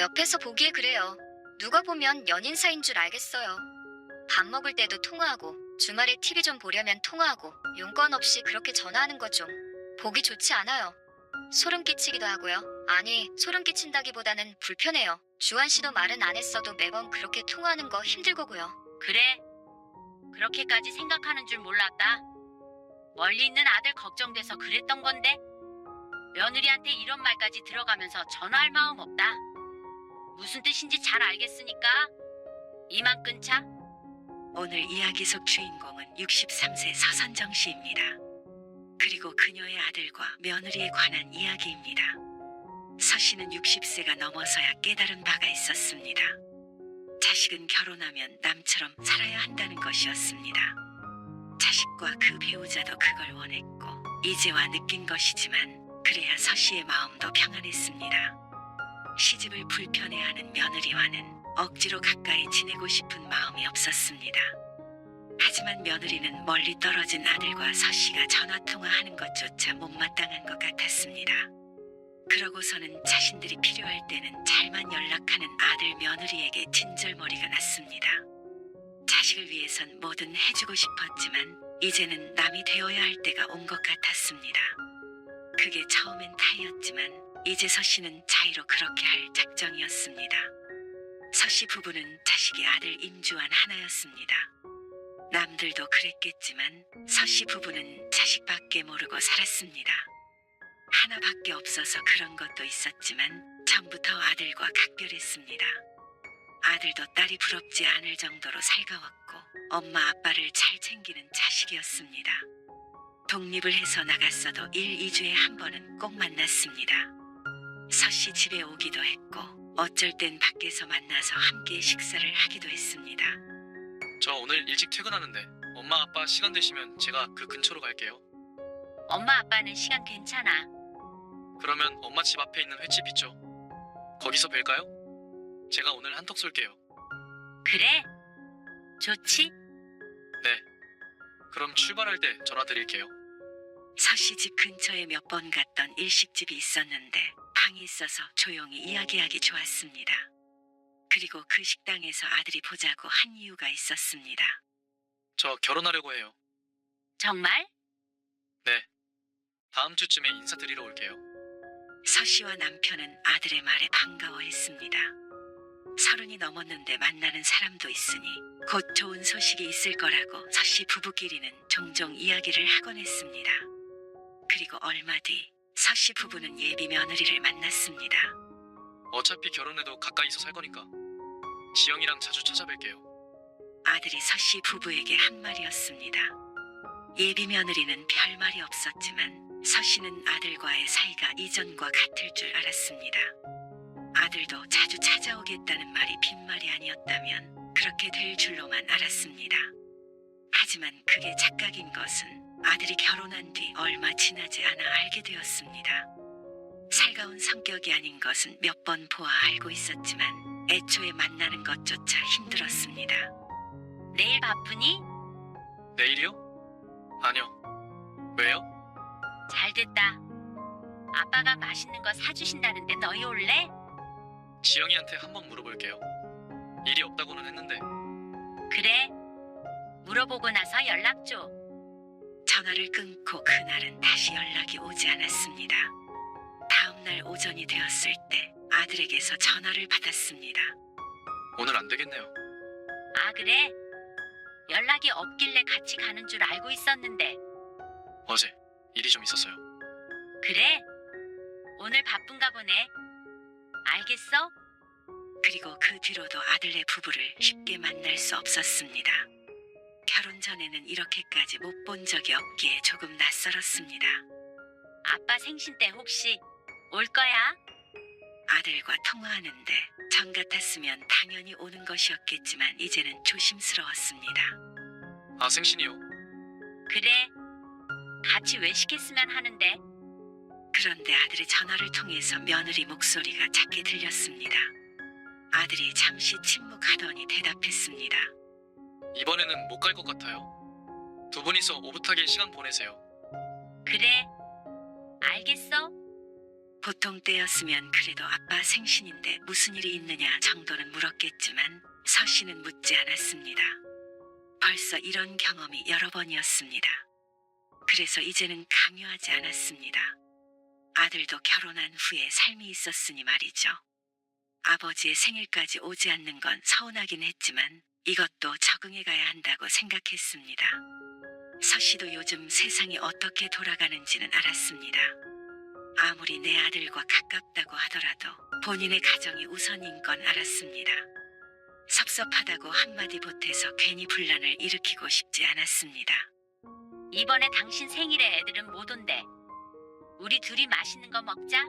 옆에서 보기에 그래요. 누가 보면 연인 사이인 줄 알겠어요. 밥 먹을 때도 통화하고, 주말에 TV 좀 보려면 통화하고, 용건 없이 그렇게 전화하는 거 좀 보기 좋지 않아요. 소름 끼치기도 하고요. 아니, 소름 끼친다기보다는 불편해요. 주한 씨도 말은 안 했어도 매번 그렇게 통화하는 거 힘들고요. 그래? 그렇게까지 생각하는 줄 몰랐다. 멀리 있는 아들 걱정돼서 그랬던 건데 며느리한테 이런 말까지 들어가면서 전화할 마음 없다. 무슨 뜻인지 잘 알겠으니까 이만 끊자. 오늘 이야기 속 주인공은 63세 서선정 씨입니다. 그리고 그녀의 아들과 며느리에 관한 이야기입니다. 서 씨는 60세가 넘어서야 깨달은 바가 있었습니다. 자식은 결혼하면 남처럼 살아야 한다는 것이었습니다. 자식과 그 배우자도 그걸 원했고 이제와 느낀 것이지만 그래야 서 씨의 마음도 평안했습니다. 시집을 불편해하는 며느리와는 억지로 가까이 지내고 싶은 마음이 없었습니다. 하지만 며느리는 멀리 떨어진 아들과 서 씨가 전화통화하는 것조차 못마땅한 것 같았습니다. 그러고서는 자신들이 필요할 때는 잘만 연락하는 아들 며느리에게 진절머리가 났습니다. 자식을 위해선 뭐든 해주고 싶었지만 이제는 남이 되어야 할 때가 온 것 같았습니다. 그게 처음엔 타이였지만 이제 서 씨는 자의로 그렇게 할 작정이었습니다. 서 씨 부부는 자식이 아들 임주환 하나였습니다. 남들도 그랬겠지만 서 씨 부부는 자식밖에 모르고 살았습니다. 하나밖에 없어서 그런 것도 있었지만 처음부터 아들과 각별했습니다. 아들도 딸이 부럽지 않을 정도로 살가웠고 엄마 아빠를 잘 챙기는 자식이었습니다. 독립을 해서 나갔어도 1, 2주에 한 번은 꼭 만났습니다. 서 씨 집에 오기도 했고 어쩔 땐 밖에서 만나서 함께 식사를 하기도 했습니다. 저 오늘 일찍 퇴근하는데 엄마 아빠 시간 되시면 제가 그 근처로 갈게요. 엄마 아빠는 시간 괜찮아. 그러면 엄마 집 앞에 있는 횟집 있죠? 거기서 뵐까요? 제가 오늘 한턱 쏠게요. 그래? 좋지? 네. 그럼 출발할 때 전화 드릴게요. 서 씨 집 근처에 몇 번 갔던 일식집이 있었는데 방이 있어서 조용히 이야기하기 좋았습니다. 그리고 그 식당에서 아들이 보자고 한 이유가 있었습니다. 저 결혼하려고 해요. 정말? 네. 다음 주쯤에 인사드리러 올게요. 서 씨와 남편은 아들의 말에 반가워했습니다. 30이 넘었는데 만나는 사람도 있으니 곧 좋은 소식이 있을 거라고 서 씨 부부끼리는 종종 이야기를 하곤 했습니다. 그리고 얼마 뒤 서 씨 부부는 예비 며느리를 만났습니다. 어차피 결혼해도 가까이서 살 거니까 지영이랑 자주 찾아뵐게요. 아들이 서 씨 부부에게 한 말이었습니다. 예비 며느리는 별 말이 없었지만 서 씨는 아들과의 사이가 이전과 같을 줄 알았습니다. 아들도 자주 찾아오겠다는 말이 빈말이 아니었다면 그렇게 될 줄로만 알았습니다. 하지만 그게 착각인 것은 아들이 결혼한 뒤 얼마 지나지 않아 알게 되었습니다. 살가운 성격이 아닌 것은 몇 번 보아 알고 있었지만 애초에 만나는 것조차 힘들었습니다. 내일 바쁘니? 내일이요? 아니요. 왜요? 잘됐다. 아빠가 맛있는 거 사주신다는데 너희 올래? 지영이한테 한번 물어볼게요. 일이 없다고는 했는데. 그래. 물어보고 나서 연락 줘. 전화를 끊고 그날은 다시 연락이 오지 않았습니다. 다음날 오전이 되었을 때 아들에게서 전화를 받았습니다. 오늘 안 되겠네요. 아, 그래? 연락이 없길래 같이 가는 줄 알고 있었는데. 어제 일이 좀 있었어요. 그래? 오늘 바쁜가 보네. 알겠어? 그리고 그 뒤로도 아들네 부부를 쉽게 만날 수 없었습니다. 결혼 전에는 이렇게까지 못 본 적이 없기에 조금 낯설었습니다. 아빠 생신 때 혹시 올 거야? 아들과 통화하는데 전 같았으면 당연히 오는 것이었겠지만 이제는 조심스러웠습니다. 아, 생신이요? 그래. 같이 외식했으면 하는데. 그런데 아들의 전화를 통해서 며느리 목소리가 작게 들렸습니다. 아들이 잠시 침묵하더니 대답했습니다. 이번에는 못 갈 것 같아요. 두 분이서 오붓하게 시간 보내세요. 그래. 알겠어? 보통 때였으면 그래도 아빠 생신인데 무슨 일이 있느냐 정도는 물었겠지만 서 씨는 묻지 않았습니다. 벌써 이런 경험이 여러 번이었습니다. 그래서 이제는 강요하지 않았습니다. 아들도 결혼한 후에 삶이 있었으니 말이죠. 아버지의 생일까지 오지 않는 건 서운하긴 했지만 이것도 적응해 가야 한다고 생각했습니다. 서 씨도 요즘 세상이 어떻게 돌아가는지는 알았습니다. 아무리 내 아들과 가깝다고 하더라도 본인의 가정이 우선인 건 알았습니다. 섭섭하다고 한마디 보태서 괜히 분란을 일으키고 싶지 않았습니다. 이번에 당신 생일에 애들은 못 온대. 우리 둘이 맛있는 거 먹자.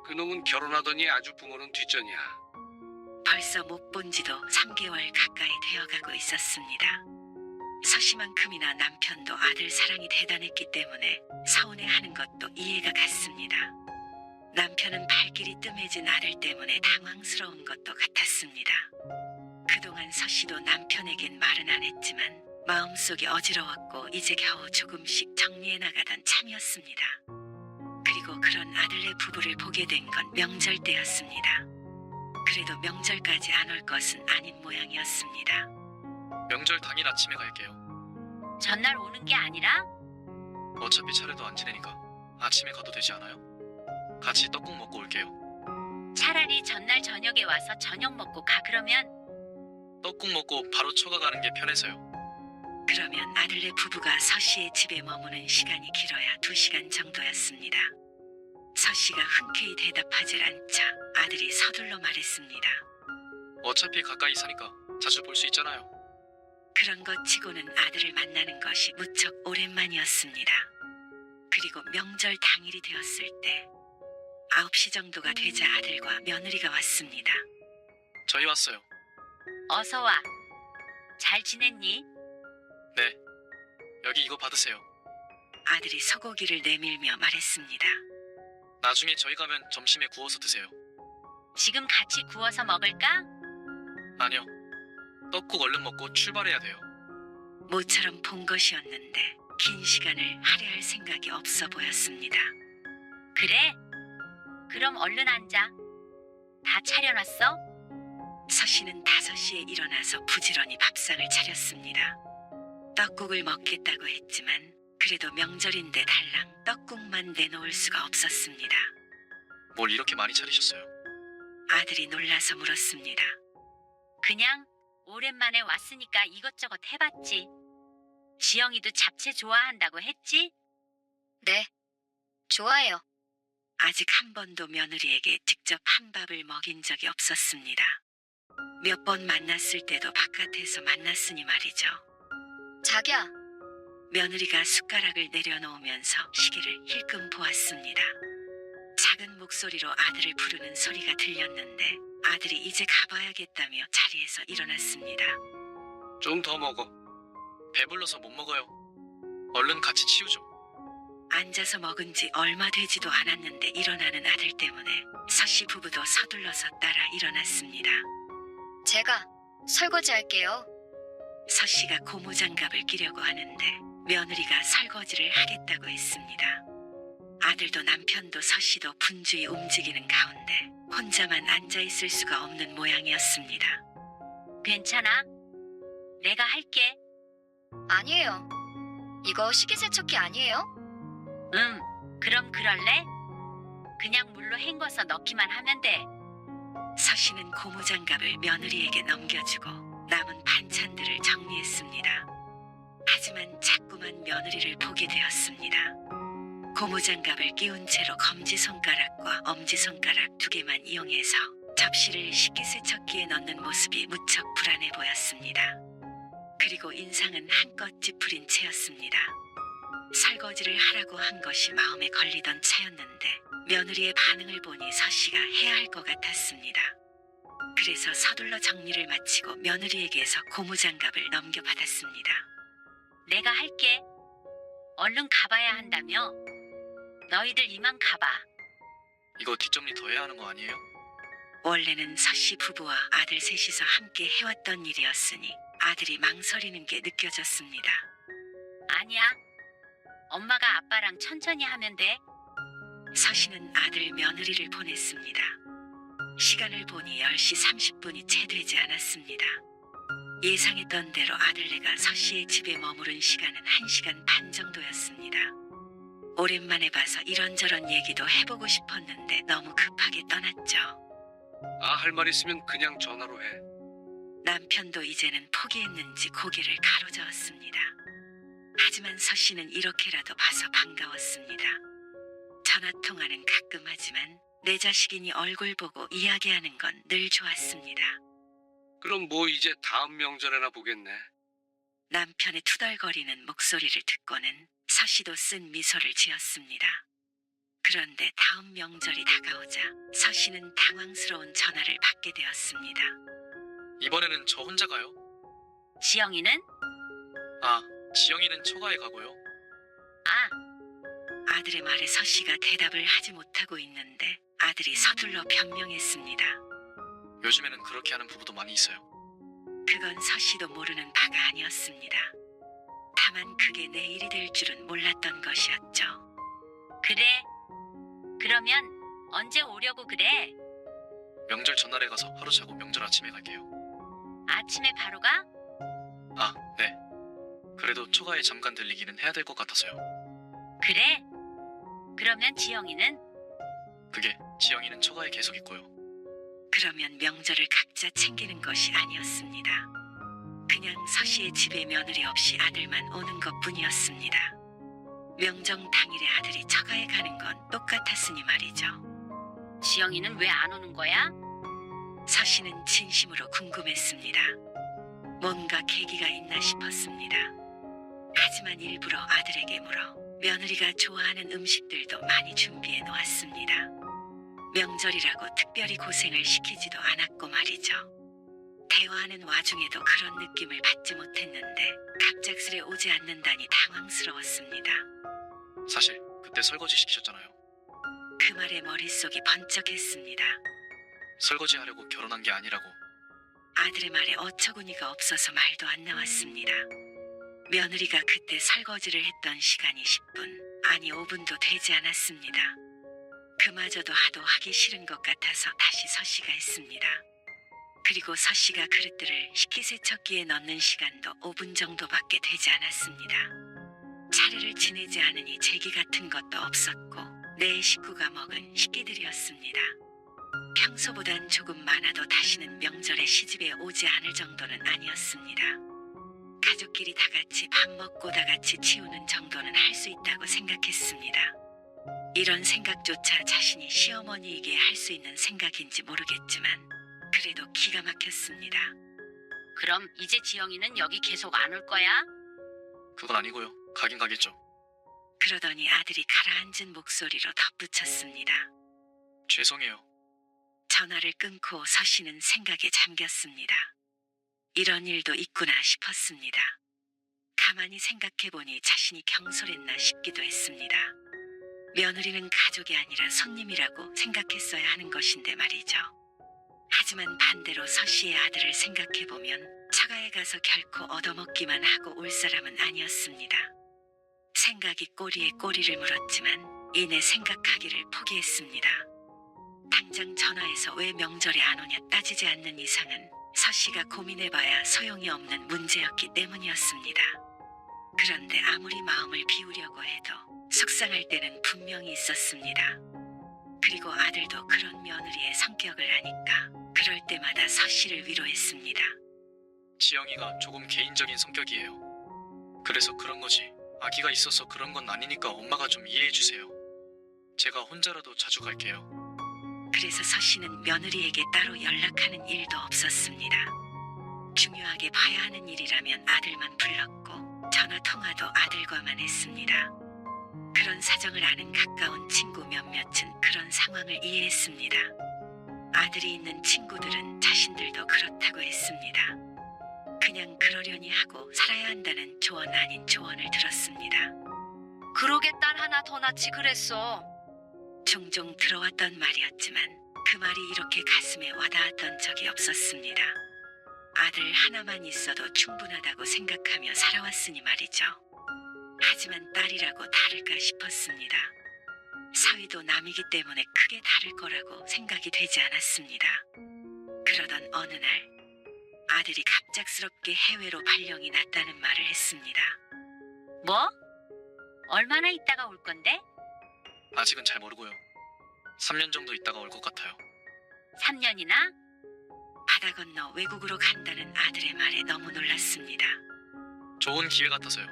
그놈은 결혼하더니 아주 부모는 뒷전이야. 벌써 못 본 지도 3개월 가까이 되어가고 있었습니다. 서씨만큼이나 남편도 아들 사랑이 대단했기 때문에 서운해하는 것도 이해가 갔습니다. 남편은 발길이 뜸해진 아들 때문에 당황스러운 것도 같았습니다. 그동안 서씨도 남편에겐 말은 안 했지만 마음속이 어지러웠고 이제 겨우 조금씩 정리해 나가던 참이었습니다. 그리고 그런 아들네 부부를 보게 된 건 명절 때였습니다. 그래도 명절까지 안 올 것은 아닌 모양이었습니다. 명절 당일 아침에 갈게요. 전날 오는 게 아니라 어차피 차례도 안 지내니까 아침에 가도 되지 않아요? 같이 떡국 먹고 올게요. 차라리 전날 저녁에 와서 저녁 먹고 가. 그러면 떡국 먹고 바로 처가 가는 게 편해서요. 그러면 아들네 부부가 서씨의 집에 머무는 시간이 길어야 2시간 정도였습니다. 서씨가 흔쾌히 대답하질 않자 아들이 서둘러 말했습니다. 어차피 가까이 사니까 자주 볼 수 있잖아요. 그런 것 치고는 아들을 만나는 것이 무척 오랜만이었습니다. 그리고 명절 당일이 되었을 때 9시 정도가 되자 아들과 며느리가 왔습니다. 저희 왔어요. 어서 와. 잘 지냈니? 네. 여기 이거 받으세요. 아들이 소고기를 내밀며 말했습니다. 나중에 저희 가면 점심에 구워서 드세요. 지금 같이 구워서 먹을까? 아니요. 떡국 얼른 먹고 출발해야 돼요. 모처럼 본 것이었는데 긴 시간을 할애할 생각이 없어 보였습니다. 그래? 그럼 얼른 앉아. 다 차려놨어? 서씨는 5시에 일어나서 부지런히 밥상을 차렸습니다. 떡국을 먹겠다고 했지만 그래도 명절인데 달랑 떡국만 내놓을 수가 없었습니다. 뭘 이렇게 많이 차리셨어요? 아들이 놀라서 물었습니다. 그냥 오랜만에 왔으니까 이것저것 해봤지. 지영이도 잡채 좋아한다고 했지? 네. 좋아해요. 아직 한 번도 며느리에게 직접 한 밥을 먹인 적이 없었습니다. 몇 번 만났을 때도 바깥에서 만났으니 말이죠. 자기야, 며느리가 숟가락을 내려놓으면서 시계를 힐끔 보았습니다. 작은 목소리로 아들을 부르는 소리가 들렸는데 아들이 이제 가봐야겠다며 자리에서 일어났습니다. 좀 더 먹어. 배불러서 못 먹어요. 얼른 같이 치우죠. 앉아서 먹은 지 얼마 되지도 않았는데 일어나는 아들 때문에 서씨 부부도 서둘러서 따라 일어났습니다. 제가 설거지 할게요. 서씨가 고무장갑을 끼려고 하는데 며느리가 설거지를 하겠다고 했습니다. 아들도 남편도 서씨도 분주히 움직이는 가운데 혼자만 앉아있을 수가 없는 모양이었습니다. 괜찮아. 내가 할게. 아니에요. 이거 식기세척기 아니에요? 그럼 그럴래? 그냥 물로 헹궈서 넣기만 하면 돼. 서씨는 고무장갑을 며느리에게 넘겨주고 남은 반찬들을 정리했습니다. 하지만 자꾸만 며느리를 보게 되었습니다. 고무장갑을 끼운 채로 검지손가락과 엄지손가락 2개만 이용해서 접시를 식기세척기에 넣는 모습이 무척 불안해 보였습니다. 그리고 인상은 한껏 찌푸린 채였습니다. 설거지를 하라고 한 것이 마음에 걸리던 차였는데 며느리의 반응을 보니 서씨가 해야 할 것 같았습니다. 그래서 서둘러 정리를 마치고 며느리에게서 고무장갑을 넘겨받았습니다. 내가 할게. 얼른 가봐야 한다며. 너희들 이만 가봐. 이거 뒷정리 더 해야 하는 거 아니에요? 원래는 서씨 부부와 아들 셋이서 함께 해왔던 일이었으니 아들이 망설이는 게 느껴졌습니다. 아니야. 엄마가 아빠랑 천천히 하면 돼. 서씨는 아들 며느리를 보냈습니다. 시간을 보니 10시 30분이 채 되지 않았습니다. 예상했던 대로 아들네가 서씨의 집에 머무른 시간은 1시간 반 정도였습니다. 오랜만에 봐서 이런저런 얘기도 해보고 싶었는데 너무 급하게 떠났죠. 아, 할 말 있으면 그냥 전화로 해. 남편도 이제는 포기했는지 고개를 가로저었습니다. 하지만 서씨는 이렇게라도 봐서 반가웠습니다. 전화통화는 가끔 하지만 내 자식이니 얼굴 보고 이야기하는 건 늘 좋았습니다. 그럼 뭐 이제 다음 명절에나 보겠네. 남편의 투덜거리는 목소리를 듣고는 서씨도 쓴 미소를 지었습니다. 그런데 다음 명절이 다가오자 서씨는 당황스러운 전화를 받게 되었습니다. 이번에는 저 혼자 가요? 지영이는? 아, 지영이는 처가에 가고요. 아, 아들의 말에 서씨가 대답을 하지 못하고 있는데 아들이 서둘러 변명했습니다. 요즘에는 그렇게 하는 부부도 많이 있어요. 그건 서씨도 모르는 바가 아니었습니다. 다만 그게 내일이 될 줄은 몰랐던 것이었죠. 그래. 그러면 언제 오려고 그래? 명절 전날에 가서 하루 자고 명절 아침에 갈게요. 아침에 바로 가? 아, 네. 그래도 처가에 잠깐 들리기는 해야 될 것 같아서요. 그래. 그러면 지영이는? 그게 지영이는 처가에 계속 있고요. 그러면 명절을 각자 챙기는 것이 아니었습니다. 그냥 서씨의 집에 며느리 없이 아들만 오는 것뿐이었습니다. 명정 당일에 아들이 처가에 가는 건 똑같았으니 말이죠. 지영이는 왜 안 오는 거야? 서씨는 진심으로 궁금했습니다. 뭔가 계기가 있나 싶었습니다. 하지만 일부러 아들에게 물어 며느리가 좋아하는 음식들도 많이 준비해 놓았습니다. 명절이라고 특별히 고생을 시키지도 않았고 말이죠. 대화하는 와중에도 그런 느낌을 받지 못했는데 갑작스레 오지 않는다니 당황스러웠습니다. 사실 그때 설거지 시키셨잖아요. 그 말에 머릿속이 번쩍했습니다. 설거지 하려고 결혼한 게 아니라고. 아들의 말에 어처구니가 없어서 말도 안 나왔습니다. 며느리가 그때 설거지를 했던 시간이 10분, 아니 5분도 되지 않았습니다. 그마저도 하도 하기 싫은 것 같아서 다시 서씨가 했습니다. 그리고 서씨가 그릇들을 식기세척기에 넣는 시간도 5분 정도밖에 되지 않았습니다. 차례를 지내지 않으니 제기 같은 것도 없었고 내 식구가 먹은 식기들이었습니다. 평소보단 조금 많아도 다시는 명절에 시집에 오지 않을 정도는 아니었습니다. 가족끼리 다 같이 밥 먹고 다 같이 치우는 정도는 할 수 있다고 생각했습니다. 이런 생각조차 자신이 시어머니에게 할 수 있는 생각인지 모르겠지만 그래도 기가 막혔습니다. 그럼 이제 지영이는 여기 계속 안 올 거야? 그건 아니고요. 가긴 가겠죠. 그러더니 아들이 가라앉은 목소리로 덧붙였습니다. 죄송해요. 전화를 끊고 서씨는 생각에 잠겼습니다. 이런 일도 있구나 싶었습니다. 가만히 생각해보니 자신이 경솔했나 싶기도 했습니다. 며느리는 가족이 아니라 손님이라고 생각했어야 하는 것인데 말이죠. 하지만 반대로 서씨의 아들을 생각해보면 처가에 가서 결코 얻어먹기만 하고 올 사람은 아니었습니다. 생각이 꼬리에 꼬리를 물었지만 이내 생각하기를 포기했습니다. 당장 전화해서 왜 명절에 안 오냐 따지지 않는 이상은 서씨가 고민해봐야 소용이 없는 문제였기 때문이었습니다. 그런데 아무리 마음을 비우려고 해도 속상할 때는 분명히 있었습니다. 그리고 아들도 그런 며느리의 성격을 아니까 그럴 때마다 서씨를 위로했습니다. 지영이가 조금 개인적인 성격이에요. 그래서 그런 거지. 아기가 있어서 그런 건 아니니까 엄마가 좀 이해해 주세요. 제가 혼자라도 자주 갈게요. 그래서 서씨는 며느리에게 따로 연락하는 일도 없었습니다. 중요하게 봐야 하는 일이라면 아들만 불렀고 전화 통화도 아들과만 했습니다. 그런 사정을 아는 가까운 친구 몇몇은 그런 상황을 이해했습니다. 아들이 있는 친구들은 자신들도 그렇다고 했습니다. 그냥 그러려니 하고 살아야 한다는 조언 아닌 조언을 들었습니다. 그러게 딸 하나 더 낳지 그랬어. 종종 들어왔던 말이었지만 그 말이 이렇게 가슴에 와닿았던 적이 없었습니다. 아들 하나만 있어도 충분하다고 생각하며 살아왔으니 말이죠. 하지만 딸이라고 다를까 싶었습니다. 사위도 남이기 때문에 크게 다를 거라고 생각이 되지 않았습니다. 그러던 어느 날 아들이 갑작스럽게 해외로 발령이 났다는 말을 했습니다. 뭐? 얼마나 있다가 올 건데? 아직은 잘 모르고요. 3년 정도 있다가 올 것 같아요. 3년이나? 바다 건너 외국으로 간다는 아들의 말에 너무 놀랐습니다. 좋은 기회 같아서요.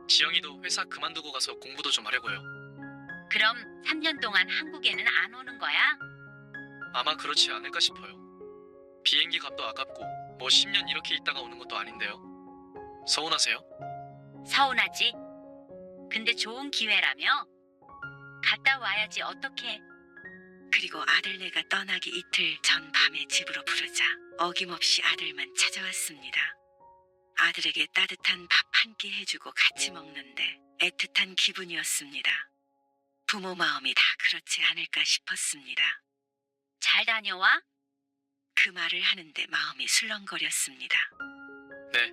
지영이도 회사 그만두고 가서 공부도 좀 하려고요. 그럼 3년 동안 한국에는 안 오는 거야? 아마 그렇지 않을까 싶어요. 비행기 값도 아깝고 뭐 10년 이렇게 있다가 오는 것도 아닌데요. 서운하세요? 서운하지? 근데 좋은 기회라며? 갔다 와야지 어떡해. 그리고 아들네가 떠나기 이틀 전 밤에 집으로 부르자 어김없이 아들만 찾아왔습니다. 아들에게 따뜻한 밥 한 끼 해주고 같이 먹는데 애틋한 기분이었습니다. 부모 마음이 다 그렇지 않을까 싶었습니다. 잘 다녀와? 그 말을 하는데 마음이 술렁거렸습니다. 네.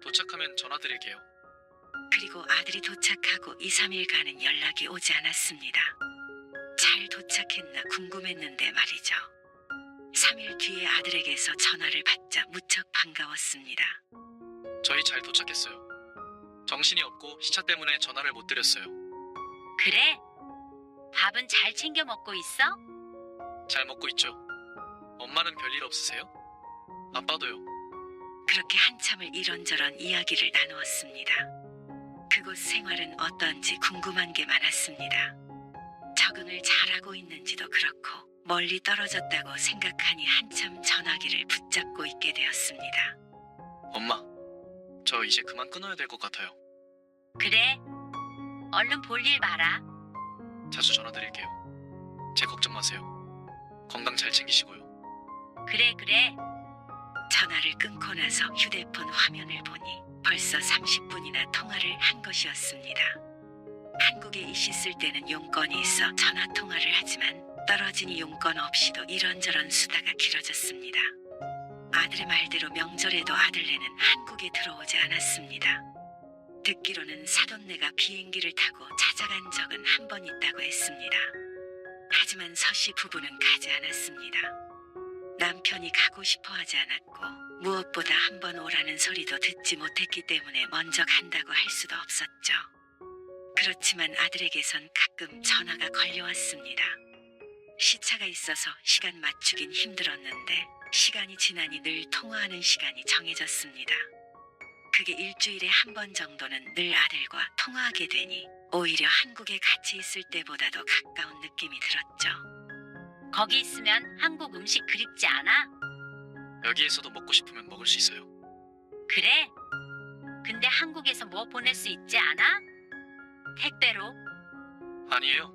도착하면 전화 드릴게요. 그리고 아들이 도착하고 2, 3일간은 연락이 오지 않았습니다. 잘 도착했나 궁금했는데 말이죠. 3일 뒤에 아들에게서 전화를 받자 무척 반가웠습니다. 저희 잘 도착했어요. 정신이 없고 시차 때문에 전화를 못 드렸어요. 그래? 밥은 잘 챙겨 먹고 있어? 잘 먹고 있죠. 엄마는 별일 없으세요? 아빠도요. 그렇게 한참을 이런저런 이야기를 나누었습니다. 그곳 생활은 어떤지 궁금한 게 많았습니다. 적응을 잘하고 있는지도 그렇고 멀리 떨어졌다고 생각하니 한참 전화기를 붙잡고 있게 되었습니다. 엄마, 저 이제 그만 끊어야 될 것 같아요. 그래. 얼른 볼 일 봐라. 자주 전화 드릴게요. 제 걱정 마세요. 건강 잘 챙기시고요. 그래. 전화를 끊고 나서 휴대폰 화면을 보니 벌써 30분이나 통화를 한 것이었습니다. 한국에 있을 때는 용건이 있어 전화 통화를 하지만 떨어지니 용건 없이도 이런저런 수다가 길어졌습니다. 아들의 말대로 명절에도 아들네는 한국에 들어오지 않았습니다. 듣기로는 사돈네가 비행기를 타고 찾아간 적은 한 번 있다고 했습니다. 하지만 서씨 부부는 가지 않았습니다. 남편이 가고 싶어 하지 않았고 무엇보다 한 번 오라는 소리도 듣지 못했기 때문에 먼저 간다고 할 수도 없었죠. 그렇지만 아들에게선 가끔 전화가 걸려왔습니다. 시차가 있어서 시간 맞추긴 힘들었는데 시간이 지나니 늘 통화하는 시간이 정해졌습니다. 그게 일주일에 한 번 정도는 늘 아들과 통화하게 되니 오히려 한국에 같이 있을 때보다도 가까운 느낌이 들었죠. 거기 있으면 한국 음식 그립지 않아? 여기에서도 먹고 싶으면 먹을 수 있어요. 그래? 근데 한국에서 뭐 보낼 수 있지 않아? 택배로? 아니에요.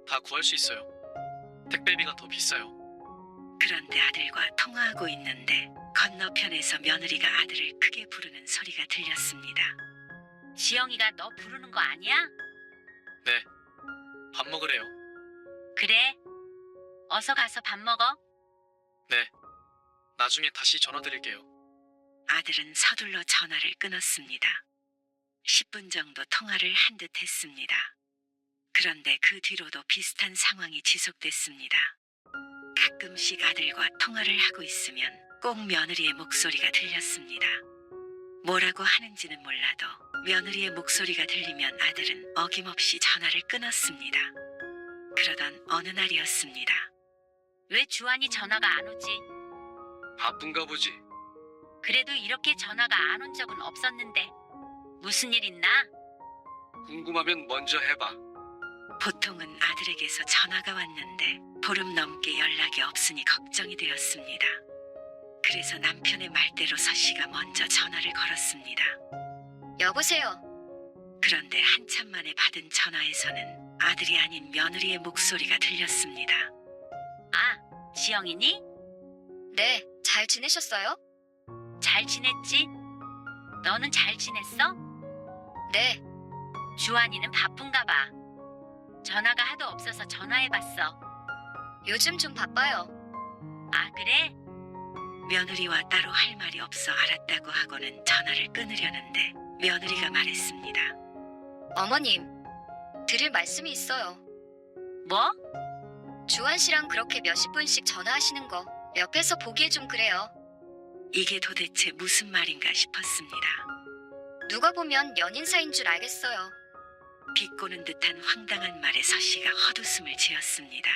다 구할 수 있어요. 택배비가 더 비싸요. 그런데 아들과 통화하고 있는데 건너편에서 며느리가 아들을 크게 부르는 소리가 들렸습니다. 지영이가 너 부르는 거 아니야? 네. 밥 먹으래요. 그래. 어서 가서 밥 먹어. 네. 나중에 다시 전화 드릴게요. 아들은 서둘러 전화를 끊었습니다. 10분 정도 통화를 한 듯 했습니다. 그런데 그 뒤로도 비슷한 상황이 지속됐습니다. 가끔씩 아들과 통화를 하고 있으면 꼭 며느리의 목소리가 들렸습니다. 뭐라고 하는지는 몰라도 며느리의 목소리가 들리면 아들은 어김없이 전화를 끊었습니다. 그러던 어느 날이었습니다. 왜 주한이 전화가 안 오지? 바쁜가 보지. 그래도 이렇게 전화가 안 온 적은 없었는데. 무슨 일 있나? 궁금하면 먼저 해봐. 보통은 아들에게서 전화가 왔는데 보름 넘게 연락이 없으니 걱정이 되었습니다. 그래서 남편의 말대로 서씨가 먼저 전화를 걸었습니다. 여보세요. 그런데 한참 만에 받은 전화에서는 아들이 아닌 며느리의 목소리가 들렸습니다. 아, 지영이니? 네, 잘 지내셨어요? 잘 지냈지? 너는 잘 지냈어? 네, 주한이는 바쁜가 봐. 전화가 하도 없어서 전화해봤어. 요즘 좀 바빠요. 아, 그래? 며느리와 따로 할 말이 없어 알았다고 하고는 전화를 끊으려는데 며느리가 말했습니다. 어머님, 드릴 말씀이 있어요. 뭐? 주한 씨랑 그렇게 몇십 분씩 전화하시는 거 옆에서 보기에 좀 그래요. 이게 도대체 무슨 말인가 싶었습니다. 누가 보면 연인 사이인 줄 알겠어요. 비꼬는 듯한 황당한 말에 서씨가 헛웃음을 지었습니다.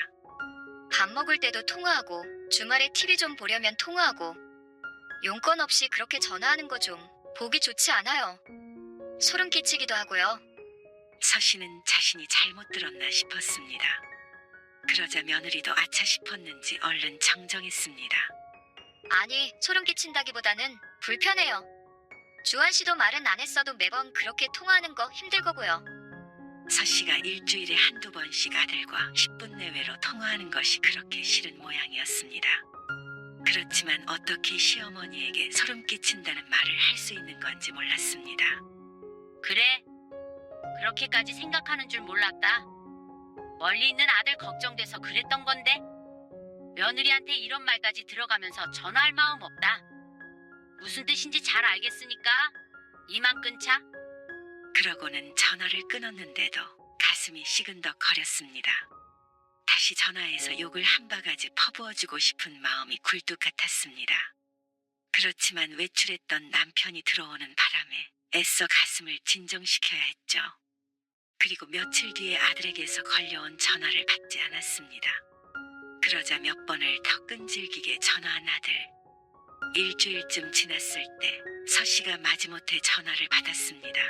밥 먹을 때도 통화하고 주말에 TV 좀 보려면 통화하고 용건 없이 그렇게 전화하는 거 좀 보기 좋지 않아요. 소름 끼치기도 하고요. 서씨는 자신이 잘못 들었나 싶었습니다. 그러자 며느리도 아차 싶었는지 얼른 정정했습니다. 아니, 소름 끼친다기보다는 불편해요. 주한 씨도 말은 안 했어도 매번 그렇게 통화하는 거 힘들 거고요. 서씨가 일주일에 한두 번씩 아들과 10분 내외로 통화하는 것이 그렇게 싫은 모양이었습니다. 그렇지만 어떻게 시어머니에게 소름 끼친다는 말을 할 수 있는 건지 몰랐습니다. 그래. 그렇게까지 생각하는 줄 몰랐다. 멀리 있는 아들 걱정돼서 그랬던 건데 며느리한테 이런 말까지 들어가면서 전화할 마음 없다. 무슨 뜻인지 잘 알겠으니까 이만 끊자. 그러고는 전화를 끊었는데도 가슴이 시근덕거렸습니다. 다시 전화해서 욕을 한 바가지 퍼부어주고 싶은 마음이 굴뚝 같았습니다. 그렇지만 외출했던 남편이 들어오는 바람에 애써 가슴을 진정시켜야 했죠. 그리고 며칠 뒤에 아들에게서 걸려온 전화를 받지 않았습니다. 그러자 몇 번을 더 끈질기게 전화한 아들. 일주일쯤 지났을 때 서씨가 마지못해 전화를 받았습니다.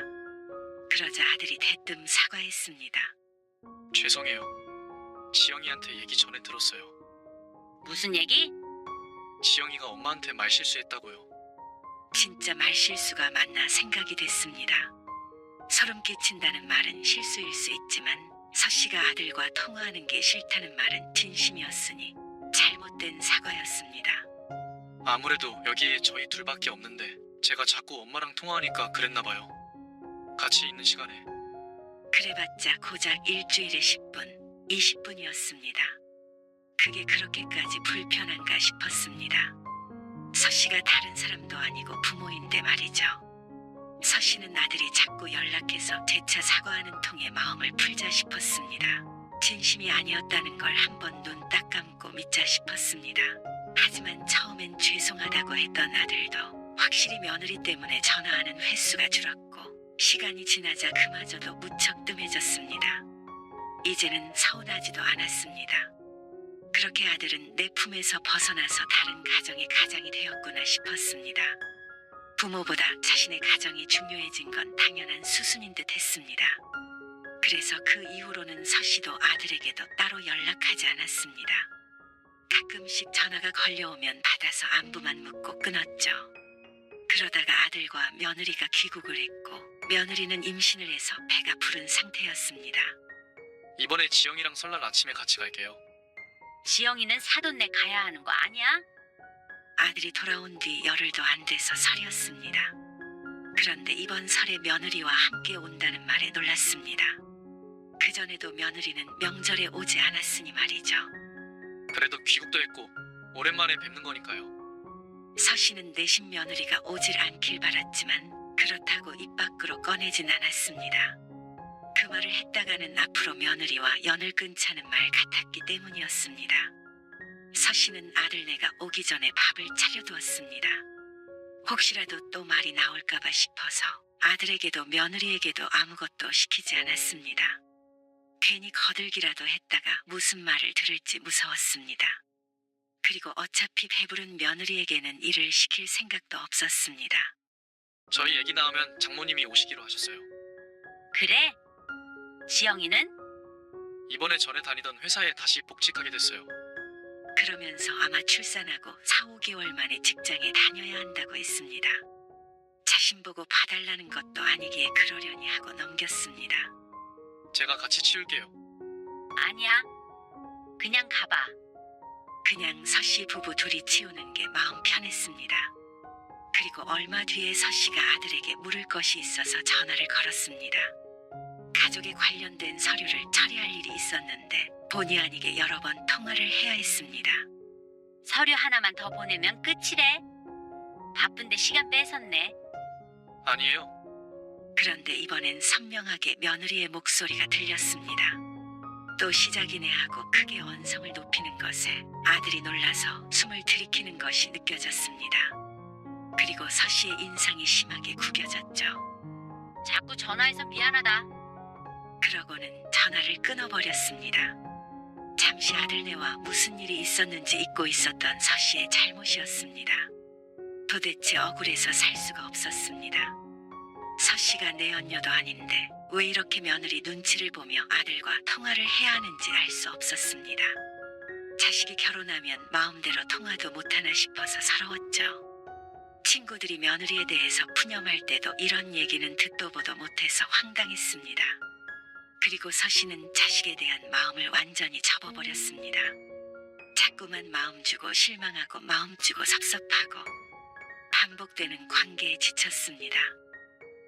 그러자 아들이 대뜸 사과했습니다. 죄송해요. 지영이한테 얘기 전에 들었어요. 무슨 얘기? 지영이가 엄마한테 말실수했다고요. 진짜 말실수가 맞나 생각이 됐습니다. 소름 끼친다는 말은 실수일 수 있지만 서씨가 아들과 통화하는 게 싫다는 말은 진심이었으니 잘못된 사과였습니다. 아무래도 여기에 저희 둘밖에 없는데 제가 자꾸 엄마랑 통화하니까 그랬나 봐요. 같이 있는 시간에. 그래봤자 고작 일주일에 10분, 20분이었습니다. 그게 그렇게까지 불편한가 싶었습니다. 서씨가 다른 사람도 아니고 부모인데 말이죠. 서씨는 아들이 자꾸 연락해서 재차 사과하는 통에 마음을 풀자 싶었습니다. 진심이 아니었다는 걸 한번 눈 딱 감고 믿자 싶었습니다. 하지만 처음엔 죄송하다고 했던 아들도 확실히 며느리 때문에 전화하는 횟수가 줄었고 시간이 지나자 그마저도 무척 뜸해졌습니다. 이제는 서운하지도 않았습니다. 그렇게 아들은 내 품에서 벗어나서 다른 가정의 가장이 되었구나 싶었습니다. 부모보다 자신의 가정이 중요해진 건 당연한 수순인 듯 했습니다. 그래서 그 이후로는 서씨도 아들에게도 따로 연락하지 않았습니다. 가끔씩 전화가 걸려오면 받아서 안부만 묻고 끊었죠. 그러다가 아들과 며느리가 귀국을 했고 며느리는 임신을 해서 배가 부른 상태였습니다. 이번에 지영이랑 설날 아침에 같이 갈게요. 지영이는 사돈네 가야 하는 거 아니야? 아들이 돌아온 뒤 열흘도 안 돼서 설이었습니다. 그런데 이번 설에 며느리와 함께 온다는 말에 놀랐습니다. 그전에도 며느리는 명절에 오지 않았으니 말이죠. 그래도 귀국도 했고 오랜만에 뵙는 거니까요. 서씨는 내신 며느리가 오질 않길 바랐지만 그렇다고 입 밖으로 꺼내진 않았습니다. 그 말을 했다가는 앞으로 며느리와 연을 끊자는 말 같았기 때문이었습니다. 서씨는 아들네가 오기 전에 밥을 차려두었습니다. 혹시라도 또 말이 나올까봐 싶어서 아들에게도 며느리에게도 아무것도 시키지 않았습니다. 괜히 거들기라도 했다가 무슨 말을 들을지 무서웠습니다. 그리고 어차피 배부른 며느리에게는 일을 시킬 생각도 없었습니다. 저희 얘기 나오면 장모님이 오시기로 하셨어요. 그래? 지영이는? 이번에 전에 다니던 회사에 다시 복직하게 됐어요. 그러면서 아마 출산하고 4, 5개월 만에 직장에 다녀야 한다고 했습니다. 자신 보고 봐달라는 것도 아니기에 그러려니 하고 넘겼습니다. 제가 같이 치울게요. 아니야. 그냥 가봐. 그냥 서씨 부부 둘이 치우는 게 마음 편했습니다. 그리고 얼마 뒤에 서씨가 아들에게 물을 것이 있어서 전화를 걸었습니다. 가족에 관련된 서류를 처리할 일이 있었는데 본의 아니게 여러 번 통화를 해야 했습니다. 서류 하나만 더 보내면 끝이래. 바쁜데 시간 뺏었네. 아니에요. 그런데 이번엔 선명하게 며느리의 목소리가 들렸습니다. 또 시작이네 하고 크게 언성을 높이는 것에 아들이 놀라서 숨을 들이키는 것이 느껴졌습니다. 그리고 서씨의 인상이 심하게 구겨졌죠. 자꾸 전화해서 미안하다. 그러고는 전화를 끊어버렸습니다. 잠시 아들네와 무슨 일이 있었는지 잊고 있었던 서씨의 잘못이었습니다. 도대체 억울해서 살 수가 없었습니다. 서씨가 내 언녀도 아닌데 왜 이렇게 며느리 눈치를 보며 아들과 통화를 해야 하는지 알 수 없었습니다. 자식이 결혼하면 마음대로 통화도 못하나 싶어서 서러웠죠. 친구들이 며느리에 대해서 푸념할 때도 이런 얘기는 듣도 보도 못해서 황당했습니다. 그리고 서씨는 자식에 대한 마음을 완전히 접어버렸습니다. 자꾸만 마음 주고 실망하고 마음 주고 섭섭하고 반복되는 관계에 지쳤습니다.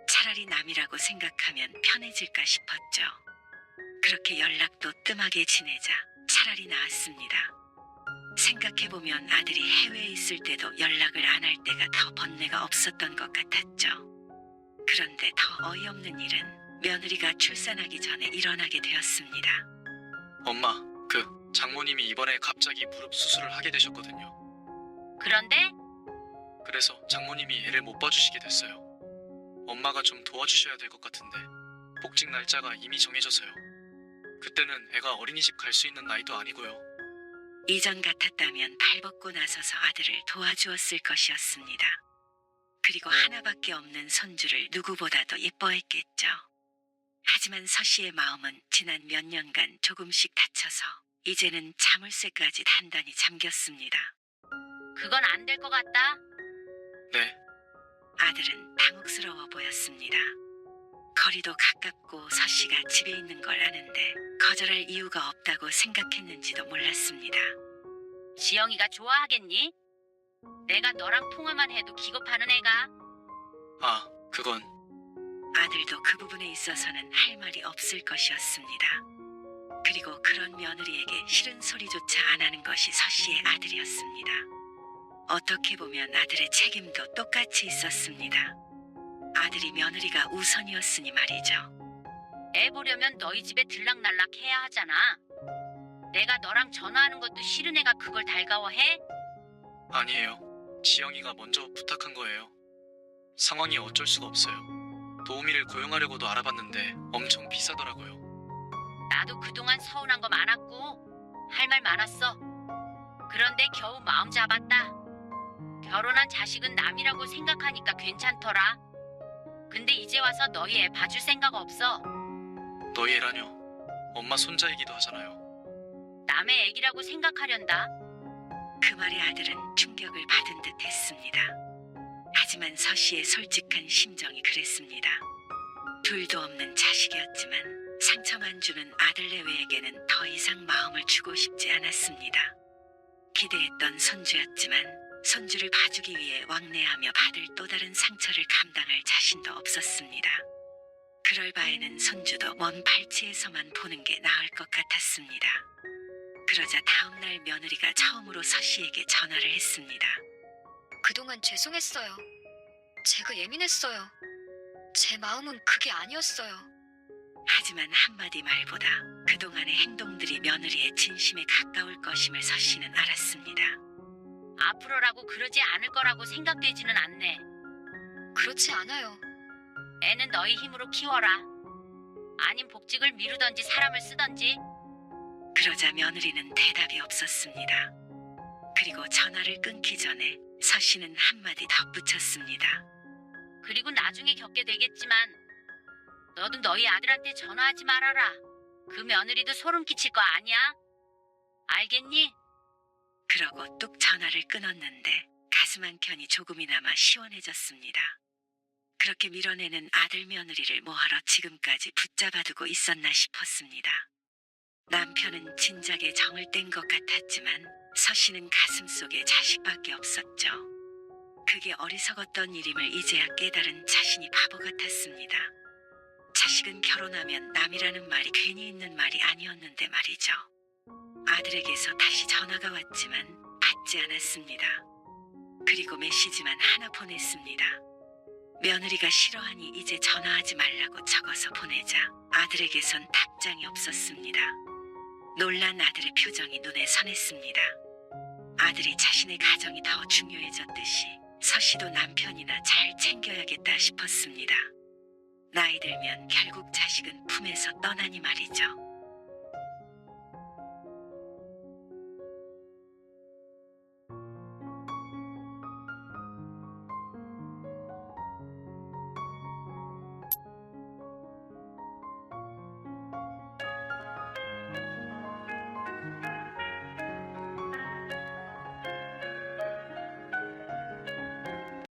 차라리 남이라고 생각하면 편해질까 싶었죠. 그렇게 연락도 뜸하게 지내자 차라리 나았습니다. 생각해보면 아들이 해외에 있을 때도 연락을 안 할 때가 더 번뇌가 없었던 것 같았죠. 그런데 더 어이없는 일은 며느리가 출산하기 전에 일어나게 되었습니다. 엄마, 장모님이 이번에 갑자기 무릎 수술을 하게 되셨거든요. 그런데 그래서 장모님이 애를 못 봐주시게 됐어요. 엄마가 좀 도와주셔야 될 것 같은데 복직 날짜가 이미 정해져서요. 그때는 애가 어린이집 갈 수 있는 나이도 아니고요. 이전 같았다면 발벗고 나서서 아들을 도와주었을 것이었습니다. 그리고 하나밖에 없는 손주를 누구보다도 예뻐했겠죠. 하지만 서씨의 마음은 지난 몇 년간 조금씩 다쳐서 이제는 자물쇠까지 단단히 잠겼습니다. 그건 안 될 것 같다. 네, 아들은 당혹스러워 보였습니다. 거리도 가깝고 서씨가 집에 있는 걸 아는데 거절할 이유가 없다고 생각했는지도 몰랐습니다. 지영이가 좋아하겠니? 내가 너랑 통화만 해도 기겁하는 애가. 그건 아들도 그 부분에 있어서는 할 말이 없을 것이었습니다. 그리고 그런 며느리에게 싫은 소리조차 안 하는 것이 서씨의 아들이었습니다. 어떻게 보면 아들의 책임도 똑같이 있었습니다. 아들이 며느리가 우선이었으니 말이죠. 애 보려면 너희 집에 들락날락 해야 하잖아. 내가 너랑 전화하는 것도 싫은 애가 그걸 달가워해? 아니에요. 지영이가 먼저 부탁한 거예요. 상황이 어쩔 수가 없어요. 도우미를 고용하려고도 알아봤는데 엄청 비싸더라고요. 나도 그동안 서운한 거 많았고 할 말 많았어. 그런데 겨우 마음 잡았다. 결혼한 자식은 남이라고 생각하니까 괜찮더라. 근데 이제 와서 너희 애 봐줄 생각 없어. 너희 애라뇨. 엄마 손자이기도 하잖아요. 남의 애기라고 생각하련다. 그 말에 아들은 충격을 받은 듯 했습니다. 하지만 서씨의 솔직한 심정이 그랬습니다. 둘도 없는 자식이었지만 상처만 주는 아들내외에게는 더 이상 마음을 주고 싶지 않았습니다. 기대했던 손주였지만 손주를 봐주기 위해 왕래하며 받을 또 다른 상처를 감당할 자신도 없었습니다. 그럴 바에는 손주도 먼 발치에서만 보는 게 나을 것 같았습니다. 그러자 다음날 며느리가 처음으로 서씨에게 전화를 했습니다. 그동안 죄송했어요. 제가 예민했어요. 제 마음은 그게 아니었어요. 하지만 한마디 말보다 그동안의 행동들이 며느리의 진심에 가까울 것임을 서씨는 알았습니다. 앞으로라고 그러지 않을 거라고 생각되지는 않네. 그렇지 않아요. 애는 너희 힘으로 키워라. 아님 복직을 미루던지 사람을 쓰던지. 그러자 며느리는 대답이 없었습니다. 그리고 전화를 끊기 전에 서씨는 한마디 덧붙였습니다. 그리고 나중에 겪게 되겠지만 너도 너희 아들한테 전화하지 말아라. 그 며느리도 소름 끼칠 거 아니야? 알겠니? 그러고 뚝 전화를 끊었는데 가슴 한켠이 조금이나마 시원해졌습니다. 그렇게 밀어내는 아들 며느리를 뭐하러 지금까지 붙잡아두고 있었나 싶었습니다. 남편은 진작에 정을 뗀 것 같았지만 서씨는 가슴속에 자식밖에 없었죠. 그게 어리석었던 일임을 이제야 깨달은 자신이 바보 같았습니다. 자식은 결혼하면 남이라는 말이 괜히 있는 말이 아니었는데 말이죠. 아들에게서 다시 전화가 왔지만 받지 않았습니다. 그리고 메시지만 하나 보냈습니다. 며느리가 싫어하니 이제 전화하지 말라고 적어서 보내자 아들에게선 답장이 없었습니다. 놀란 아들의 표정이 눈에 선했습니다. 아들이 자신의 가정이 더 중요해졌듯이 서씨도 남편이나 잘 챙겨야겠다 싶었습니다. 나이 들면 결국 자식은 품에서 떠나니 말이죠.